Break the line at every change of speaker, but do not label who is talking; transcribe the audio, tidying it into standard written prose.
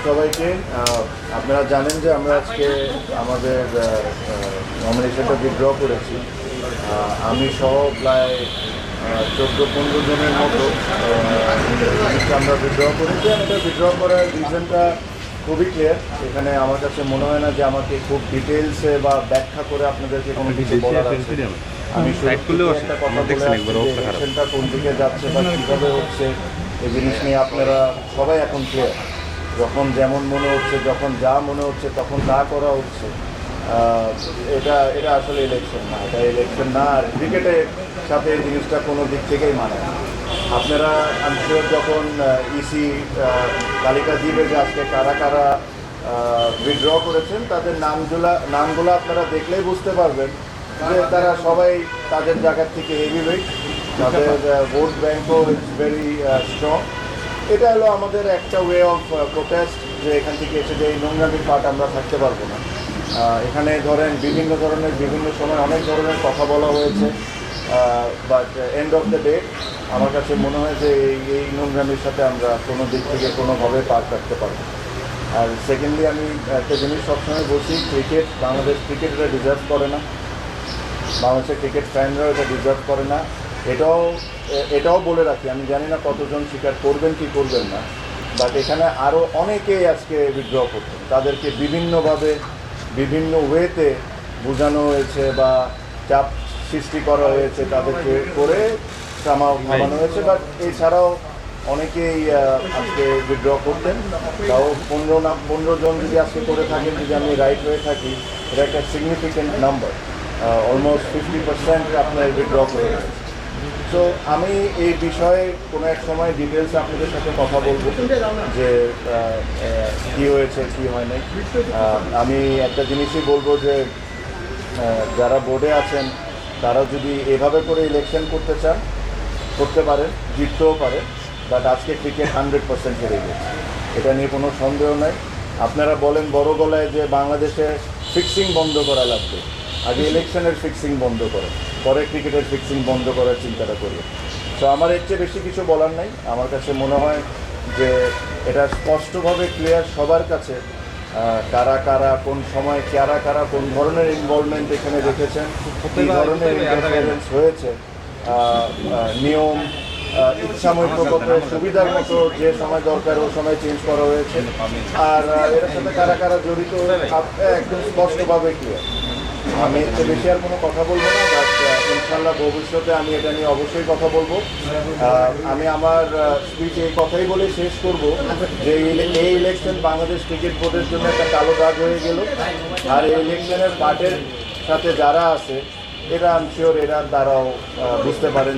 সবাইকে। আপনারা জানেন যে আমরা আজকে আমাদের নমিনেশনটা উইথড্র করেছি। আমি সহ প্রায় 14-15 জনের মতো আমরা উইথড্র করেছি। আর এটা উইথড্র করার রিজনটা খুবই ক্লিয়ার। এখানে আমার কাছে মনে হয় না যে আমাকে খুব ডিটেলসে বা ব্যাখ্যা করে আপনাদেরকে কোনো কিছু বলার আছে। আমি একটা কথা বলে ইলেকশনটা কোন দিকে যাচ্ছে বা কীভাবে হচ্ছে এই জিনিস নিয়ে আপনারা সবাই এখন ক্লিয়ার। যখন যেমন মনে হচ্ছে, যখন যা মনে হচ্ছে তখন তা করা হচ্ছে। এটা এটা আসলে ইলেকশন না, এটা ইলেকশন না। আর ক্রিকেটের সাথে এই জিনিসটা কোনো দিক থেকেই মানে না। আপনারা আমি শিওর যখন ইসি তালিকা দিবে যে আজকে কারা কারা উইথড্র করেছেন, তাদের নামগুলো আপনারা দেখলেই বুঝতে পারবেন যে তারা সবাই তাদের জায়গার থেকে হেভিওয়েট, তাদের ভোট ব্যাঙ্কও ইজ ভেরি স্ট্রং। এটা হলো আমাদের একটা ওয়ে অফ প্রোটেস্ট, যে এখান থেকে এসে যে এই নোংরামির পার্ট আমরা থাকতে পারবো না। এখানে ধরেন বিভিন্ন ধরনের বিভিন্ন সময় অনেক ধরনের কথা বলা হয়েছে, but end of the day আমার কাছে মনে হয় যে এই নোংরামির সাথে আমরা কোনো দিক থেকে কোনোভাবে পার রাখতে পারবো। আর সেকেন্ডলি আমি একটা জিনিস সবসময় বলছি, ক্রিকেট, বাংলাদেশ ক্রিকেট এটা ডিজার্ভ করে না, বাংলাদেশের ক্রিকেট ফ্যানরাও এটা ডিজার্ভ করে না। এটাও বলে রাখি, আমি জানি না কতজন স্বীকার করবেন কি করবেন না, বাট এখানে আরও অনেকেই আজকে উইথড্র করছেন। তাদেরকে বিভিন্নভাবে বিভিন্ন ওয়েতে বোঝানো হয়েছে বা চাপ সৃষ্টি করা হয়েছে, তাদেরকে করে থামানো হয়েছে। বাট এছাড়াও অনেকেই আজকে উইথড্র করতেন। তাও 15 জন যদি আজকে করে থাকেন, যদি আমি রাইট হয়ে থাকি, এটা একটা সিগনিফিক্যান্ট নাম্বার। অলমোস্ট 50% আপনার উইথড্র করে রয়েছে। তো আমি এই বিষয়ে কোনো এক সময় ডিটেলস আপনাদের সাথে কথা বলবো যে কী হয়েছে কী হয় নাই। আমি একটা জিনিসই বলবো যে যারা বোর্ডে আছেন তারা যদি এভাবে করে ইলেকশন করতে চান করতে পারেন, জিততেও পারেন। বাট আজকে ক্রিকেট 100% হেরে গেছে, এটা নিয়ে কোনো সন্দেহ নাই। আপনারা বলেন বড় গলায় যে বাংলাদেশে ফিক্সিং বন্ধ করা লাগবে, আগে ইলেকশনের ফিক্সিং বন্ধ করে পরে ক্রিকেটের ফিক্সিং বন্ধ করার চিন্তাটা করি। তো আমার এর চেয়ে বেশি কিছু বলার নাই। আমার কাছে মনে হয় যে এটা স্পষ্টভাবে ক্লিয়ার সবার কাছে, কারা কারা কোন সময় কারা কারা কোন ধরনের ইনভলভমেন্ট এখানে রেখেছেন, কী ধরনের ইন্টারফারেন্স হয়েছে। নিয়ম ইচ্ছামতো সুবিধার মতো যে সময় দরকার ও সময় চেঞ্জ করা হয়েছে। আর এর সাথে কারা কারা জড়িত একদম স্পষ্টভাবে ক্লিয়ার। আমি এতে বেশি আর কোনো কথা বলবো না, বাট ইনশাল্লাহ ভবিষ্যতে আমি এটা নিয়ে অবশ্যই কথা বলবো। আমি আমার স্পিচ এই কথাই বলে শেষ করব যে এই ইলেকশন বাংলাদেশ ক্রিকেট বোর্ডের জন্য একটা কালো দাগ হয়ে গেল। আর এই ইলেকশনের পার্টের সাথে যারা আছে এরা আমি শিওর এরা তারাও বুঝতে পারেন